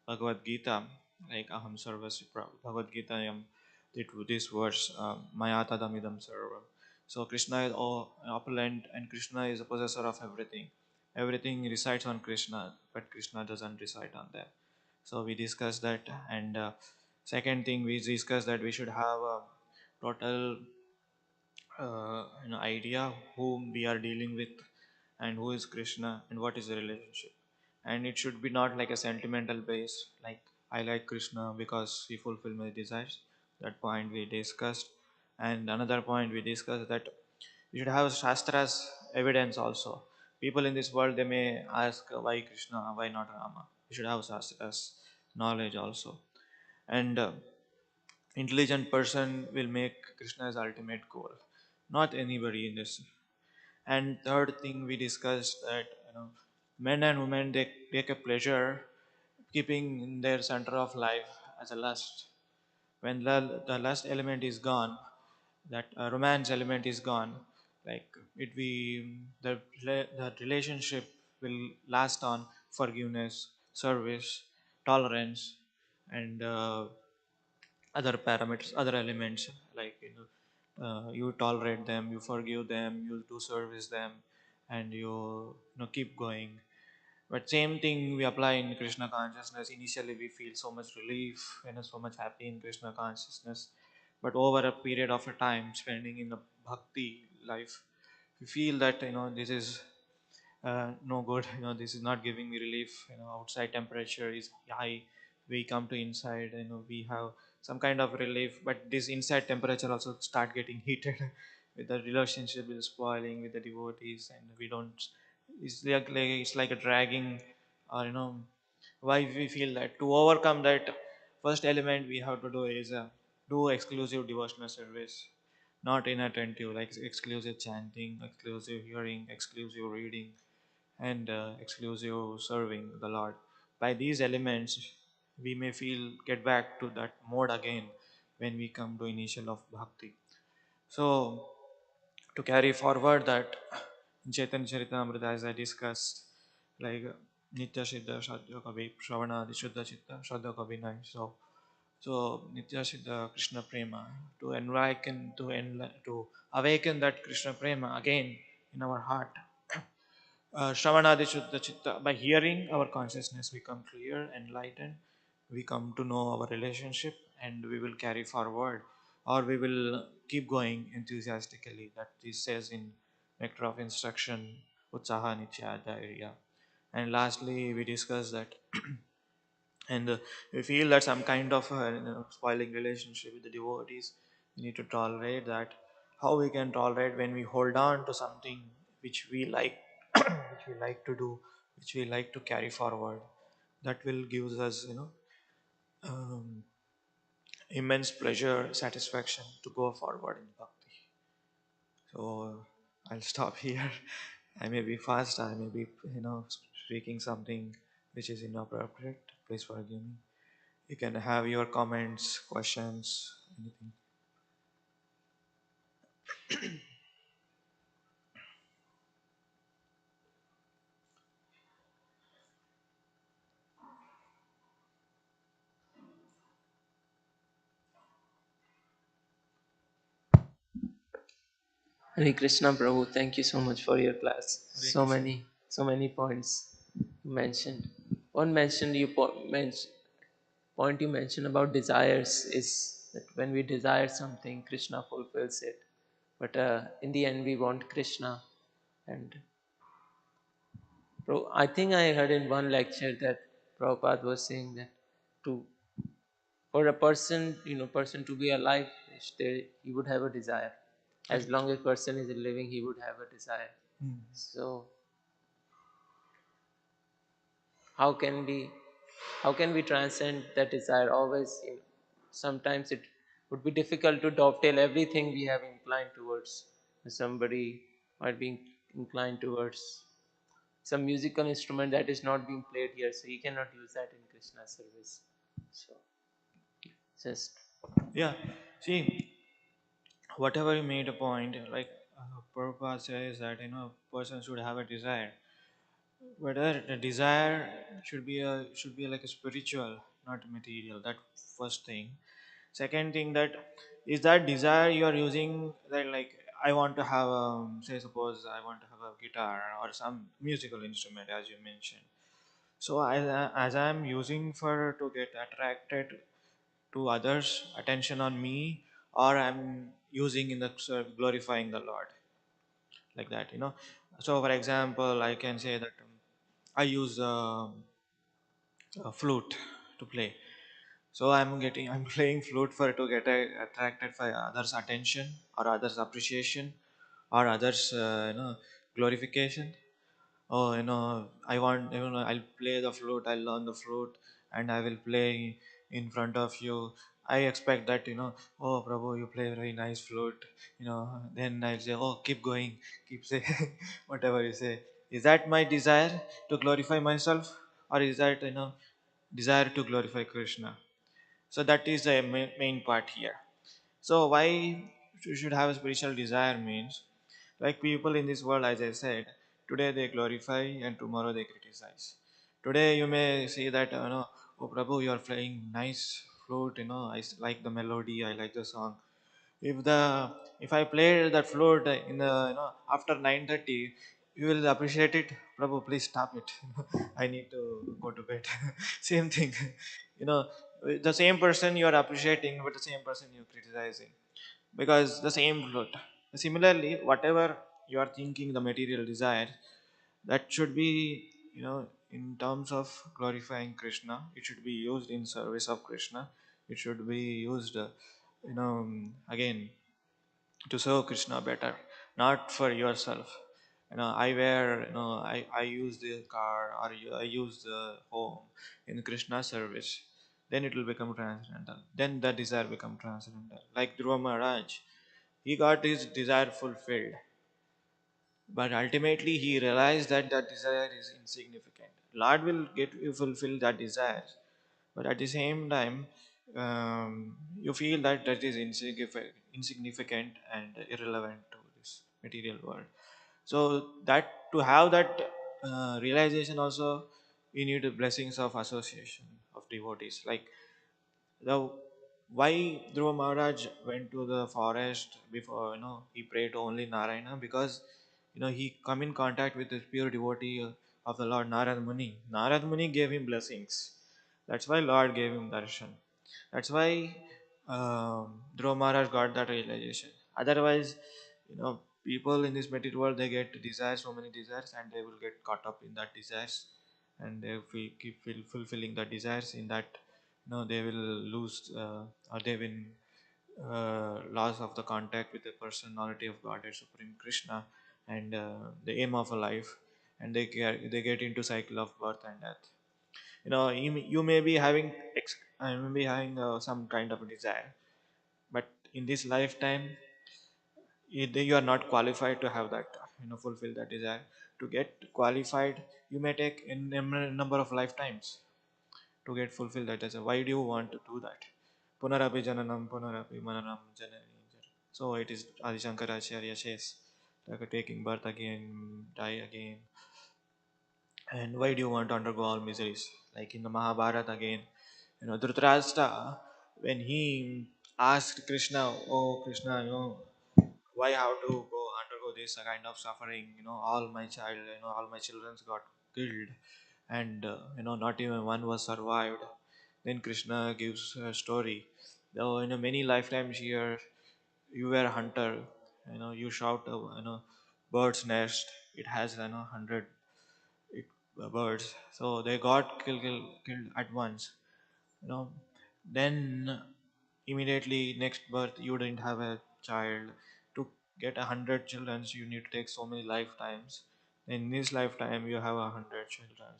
Bhagavad Gita, like Aham Sarvasya Bhagavad Gita. This verse, Maya Tadamidam Sarvam. So Krishna is all opulent, and Krishna is a possessor of everything. Everything resides on Krishna, but Krishna doesn't reside on them. So we discussed that, and second thing we discussed that we should have a total idea whom we are dealing with, and who is Krishna, and what is the relationship. And it should be not like a sentimental base, like I like Krishna because he fulfilled my desires. That point we discussed. And another point we discussed that we should have Shastra's evidence also. People in this world, they may ask why Krishna, why not Rama. We should have Shastra's knowledge also. And intelligent person will make Krishna his ultimate goal, not anybody in this. And third thing we discussed that men and women, they take a pleasure keeping in their center of life as a lust. When the lust element is gone, that romance element is gone, like that relationship will last on forgiveness, service, tolerance, and other parameters, other elements, like you tolerate them, you forgive them, you do service them, and you keep going. But same thing we apply in Krishna consciousness. Initially, we feel so much relief and so much happy in Krishna consciousness, but over a period of a time spending in the bhakti life, we feel that this is no good. This is not giving me relief. Outside temperature is high. We come to inside. We have some kind of relief, but this inside temperature also start getting heated. With the relationship is spoiling with the devotees, and we don't. It's like a dragging, or why we feel that to overcome that first element we have to do is do exclusive devotional service, not inattentive, like exclusive chanting, exclusive hearing, exclusive reading, and exclusive serving the Lord. By these elements, we may feel get back to that mode again when we come to initial of bhakti. So to carry forward that in Chaitanya Charitamrita, as I discussed, like Nitya Siddha Shadya Kavi Shravana Shuddha Chitta Shraddha Kavi Nai. So Nitya Siddha Krishna Prema, to awaken that Krishna Prema again in our heart. Shravanadi Shuddha Chitta. By hearing, our consciousness become clear, enlightened. We come to know our relationship, and we will carry forward, or we will keep going enthusiastically. That this says in Nectar of Instruction, Utsaha Nitya area. And lastly, we discuss that and we feel that some kind of spoiling relationship with the devotees, we need to tolerate that. How we can tolerate when we hold on to something which we like, which we like to do, which we like to carry forward, that will give us um, immense pleasure, satisfaction to go forward in bhakti. So I'll stop here. I may be fast, I may be speaking something which is inappropriate, please forgive me. You can have your comments, questions, anything. Hare Krishna Prabhu, thank you so much for your class. Hare So Krishna. many points you mentioned. One mentioned you point you mentioned about desires is that when we desire something, Krishna fulfills it. But in the end, we want Krishna. And I think I heard in one lecture that Prabhupada was saying that to for a person, person to be alive, he would have a desire. As Correct. long as person is living, he would have a desire. Hmm. So how can we how can we transcend that desire? Always, sometimes it would be difficult to dovetail everything we have inclined towards Somebody might be inclined towards some musical instrument that is not being played here, so he cannot use that in Krishna service. So just Yeah, see, whatever you made a point, like Prabhupada says that person should have a desire. Whether the desire should be like a spiritual, not material. That first thing. Second thing, that is that desire you are using, that like I want to have say suppose I want to have a guitar or some musical instrument as you mentioned. So as I am using for to get attracted to others attention on me, or I'm using in the glorifying the Lord, like that. So for example, I can say that I use a flute to play. So I'm playing flute for to get attracted by others attention or others appreciation or others glorification. Oh, I want, I'll play the flute, I'll learn the flute, and I will play in front of you. I expect that, oh Prabhu, you play a very nice flute. Then I'll say, oh, keep going, keep say whatever you say. Is that my desire to glorify myself, or is that desire to glorify Krishna? So that is the main part here. So why you should have a spiritual desire means, like people in this world, as I said, today they glorify and tomorrow they criticize. Today you may see that, oh Prabhu, you are playing nice flute, like the melody, I like the song. If I play that flute in the after 9:30, you will appreciate it. Prabhu, please stop it. I need to go to bed. Same thing. You know, the same person you are appreciating, but the same person you are criticizing, because the same flute. Similarly, whatever you are thinking, the material desire, that should be, in terms of glorifying Krishna. It should be used in service of Krishna. It should be used, again, to serve Krishna better, not for yourself. I wear, I use the car, or I use the home in Krishna service. Then it will become transcendental. Then the desire become transcendental. Like Dhruva Maharaj, he got his desire fulfilled, but ultimately he realized that that desire is insignificant. Lord will get you fulfill that desire, but at the same time, you feel that that is insignificant and irrelevant to this material world. So that to have that realization also, you need the blessings of association of devotees. Like the why Dhruva Maharaj went to the forest before, he prayed to only Narayana, because he come in contact with the pure devotee of the Lord, Narad Muni. Narad Muni gave him blessings. That's why Lord gave him darshan. That's why Dhruva Maharaj got that realization. Otherwise, people in this material world, they get desires, so many desires, and they will get caught up in that desires, and they will keep fulfilling the desires. In that, they will lose, or they will loss of the contact with the personality of God and Supreme Krishna, and the aim of a life, and they get into cycle of birth and death. You may be having some kind of a desire, but in this lifetime, you are not qualified to have that, fulfill that desire. To get qualified, you may take a number of lifetimes to get fulfill that desire. Why do you want to do that? Punarapi jananam punarapi mananam janani. So it is Adi Shankaracharya says, like taking birth again, die again. And why do you want to undergo all miseries? Like in the Mahabharata again, Dhritarashtra, when he asked Krishna, oh Krishna, why have to go undergo this kind of suffering? All my children got killed, and not even one was survived. Then Krishna gives a story. Though many lifetimes here, you were a hunter. You shot a bird's nest. It has 100 it, birds, so they got killed at once. you know then immediately next birth, you didn't have a child. To get 100 children, you need to take so many lifetimes. In this lifetime, you have 100 children,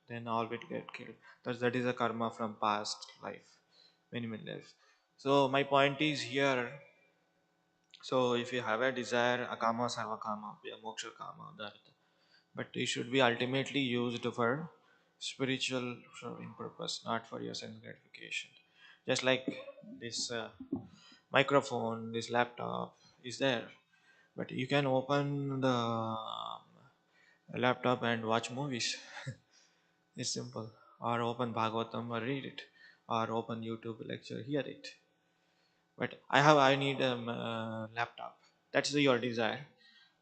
then all will get killed. That is a karma from past life, many lives. So my point is here, So if you have a desire, akama sarva kama, moksha kama, that. But it should be ultimately used for spiritual serving purpose, not for your sense gratification. Just like this microphone, this laptop is there, but you can open the laptop and watch movies. It's simple. Or open Bhagavatam or read it, or open YouTube lecture, hear it. But I need a laptop. That's your desire.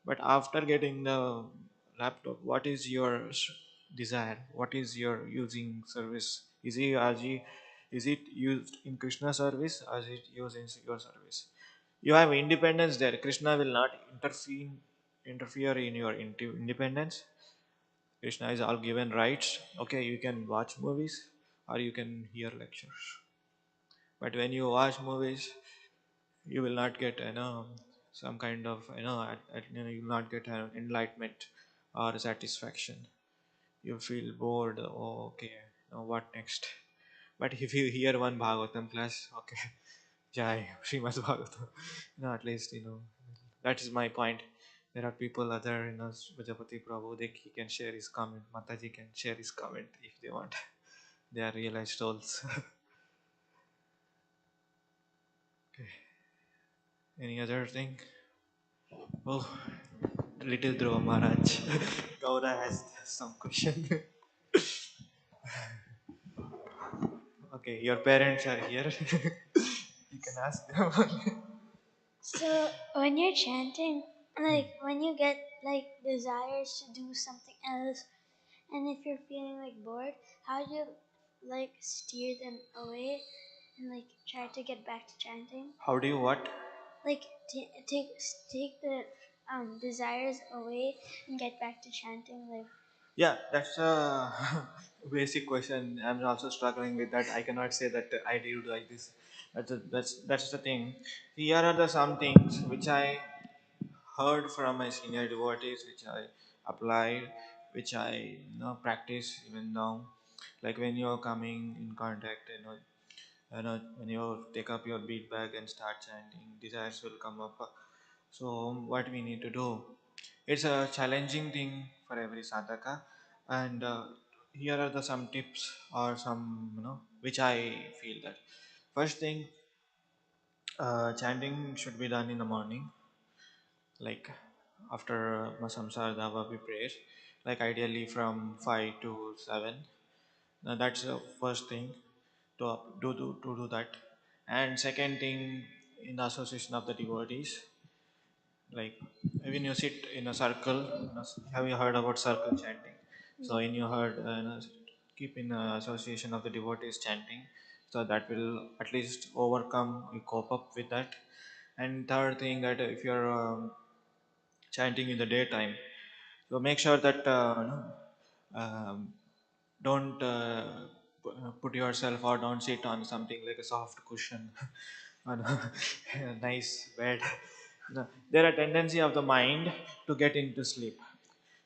But after getting the laptop, what is your desire? What is your using service? Is it used in Krishna service or is it used in your service? You have independence there. Krishna will not interfere in your independence. Krishna is all given rights. Okay, you can watch movies or you can hear lectures. But when you watch movies, you will not get some kind of you will not get enlightenment or satisfaction. You feel bored. Oh, okay, now what next? But if you hear one Bhagavatam class, okay, Jai Srimad Bhagavatam, at least that is my point. There are people other Vajapati Prabhu, he can share his comment. Mataji can share his comment if they want. They are realized souls. Okay. Any other thing? Oh, little Dhruva Maharaj. Gaura has some question. Okay, your parents are here. You can ask them. So when you're chanting, like when you get like desires to do something else, and if you're feeling like bored, how do you like steer them away and like try to get back to chanting? How do you what? Like take the desires away and get back to chanting. Like Yeah, that's a basic question. I'm also struggling with that. I cannot say that I do like this. That's the thing. Here are the some things which I heard from my senior devotees, which I applied, which I practice even now. Like when you're coming in contact, when you take up your bead bag and start chanting, desires will come up. So what we need to do? It's a challenging thing for every sadhaka, and here are the some tips or some which I feel that first thing, chanting should be done in the morning, like after Masamsar Dava we prayer, like ideally from 5 to 7. Now that's the first thing to do that. And second thing, in the association of the devotees, like when you sit in a circle, have you heard about circle chanting? So yeah. in your heard, keep in association of the devotees chanting, so that will at least overcome, you cope up with that. And third thing, that if you're chanting in the daytime, so make sure that don't put yourself or don't sit on something like a soft cushion on a nice bed. There are tendency of the mind to get into sleep.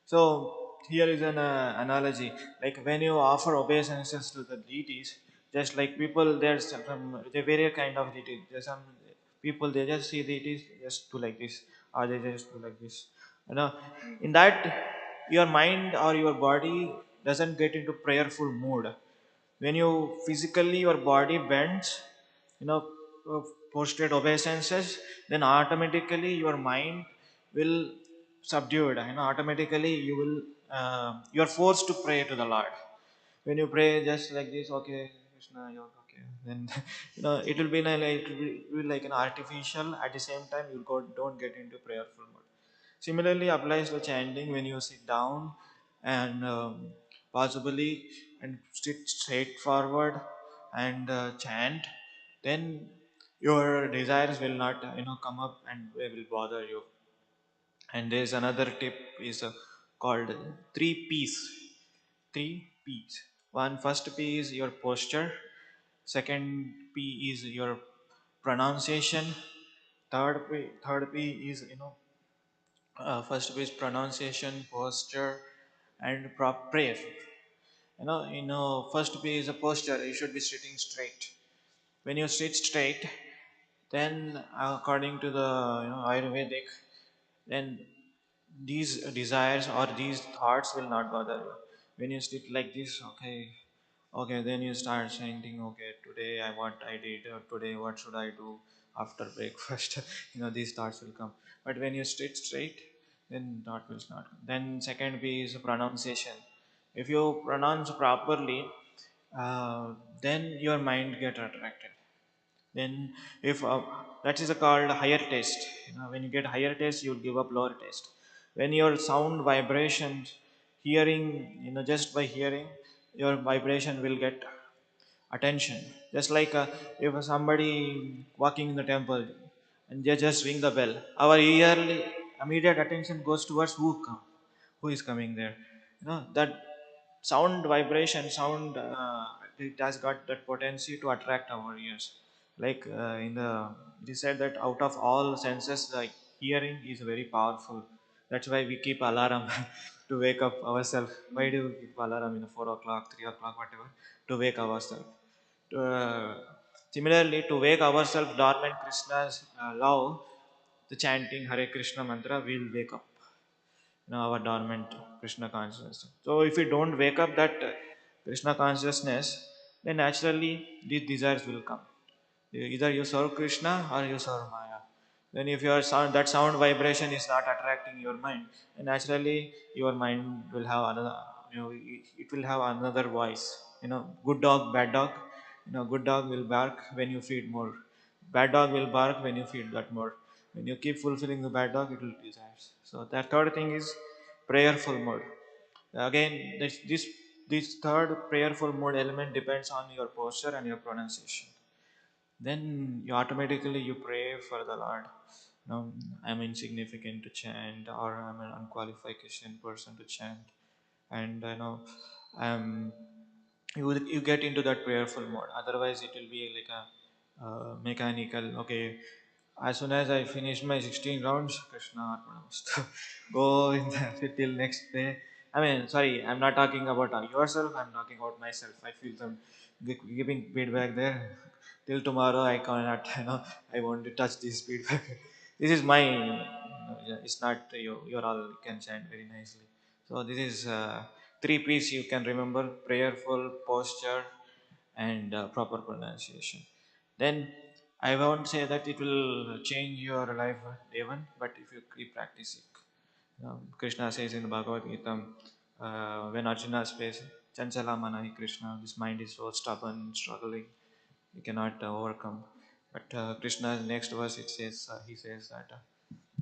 So here is an analogy, like when you offer obeisances to the deities, just like people, there's some the various kind of deities. There's some people, they just see deities, just do like this, or they just do like this. In that, your mind or your body doesn't get into prayerful mood. When you physically your body bends, you know uh, posted obeisances, then automatically your mind will subdued, automatically you will you are forced to pray to the Lord. When you pray just like this, okay Krishna, you're okay, then it will be like an artificial. At the same time, you don't get into prayerful mode. Similarly applies to chanting. When you sit down and possibly and sit straight forward and chant, then your desires will not come up and they will bother you. And there's another tip is called three P's. Three P's. One, first P is your posture. Second P is your pronunciation. Third P is first P is pronunciation, posture, and prayer. First P is a posture. You should be sitting straight. When you sit straight, Then, according to the Ayurvedic, then these desires or these thoughts will not bother you. When you sit like this, okay, then you start saying, okay, today I did, or today what should I do after breakfast? These thoughts will come. But when you sit straight, then thought will not come. Then second B is pronunciation. If you pronounce properly, uh, then your mind get attracted. Then if that is called higher taste. When you get higher taste, you'll give up lower taste. When your sound vibrations, hearing, just by hearing, your vibration will get attention. Just like if somebody walking in the temple and they just ring the bell, our yearly immediate attention goes towards who is coming there. That sound vibration, sound, it has got that potency to attract our ears. Like in the they said that out of all senses, like hearing is very powerful. That's why we keep alarm to wake up ourselves. Why do we keep alarm in 4 o'clock, 3 o'clock, whatever, to wake ourselves? Uh, Similarly, to wake ourselves dormant Krishna's love, the chanting Hare Krishna mantra will wake up our dormant Krishna consciousness. So, if we don't wake up that Krishna consciousness, then naturally these desires will come. Either you serve Krishna or you serve Maya. Then if your sound, that sound vibration is not attracting your mind, then naturally your mind will have another, it will have another voice. Good dog, bad dog. Good dog will bark when you feed more. Bad dog will bark when you feed that more. When you keep fulfilling the bad dog, it will desires. So that third thing is prayerful mode. Again, this third prayerful mode element depends on your posture and your pronunciation. Then you automatically you pray for the Lord. I'm insignificant to chant, or I'm an unqualified Christian person to chant, and I'm you get into that prayerful mode. Otherwise, it will be like a mechanical. Okay, as soon as I finish my 16 rounds, Krishna Arpanamastu. Go in there till next day. I mean, sorry, I'm not talking about yourself, I'm talking about myself. I feel some giving feedback there. Till tomorrow, I cannot, I want to touch this feedback. This is my, it's not you, you're all can chant very nicely. So, this is three P's you can remember: prayerful, posture, and proper pronunciation. Then I won't say that it will change your life day one, but if you keep practicing. Krishna says in the Bhagavad Gita, when Arjuna says, Chanchala Manahi Krishna, this mind is so stubborn, struggling, you cannot overcome. But Krishna's next verse, it says, he says that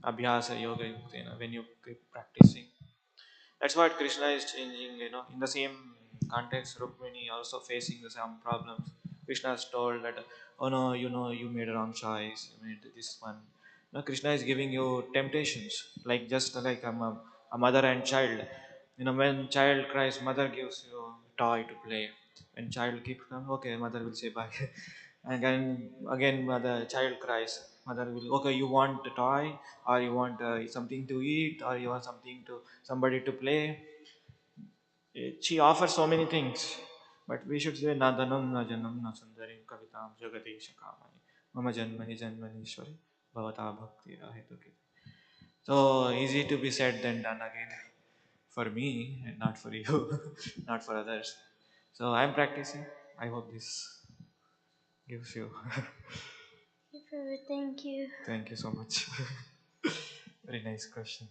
Abhyasa Yoga Yuktena, when you keep practicing. That's what Krishna is changing, in the same context, Rukmini also facing the same problems. Krishna is told that, oh no, you made a wrong choice, you made this one. Krishna is giving you temptations, like just like a mother and child. When child cries, mother gives you a toy to play. When child keeps coming, okay, mother will say bye. And then again, mother child cries. Mother will, okay, you want a toy, or you want something to eat, or you want somebody to play. She offers so many things, but we should say na dhanam na janam na sundarim kavitam jagati shakamani mama janmani janmanishwari bhavata bhakti rahetuki. So easy to be said than done again, for me and not for you, not for others. So I'm practicing. I hope this gives you. Thank you. Thank you so much. Very nice question.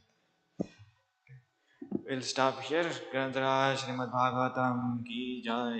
We'll stop here. Grantaraj Srimad Bhagavatam ki jai.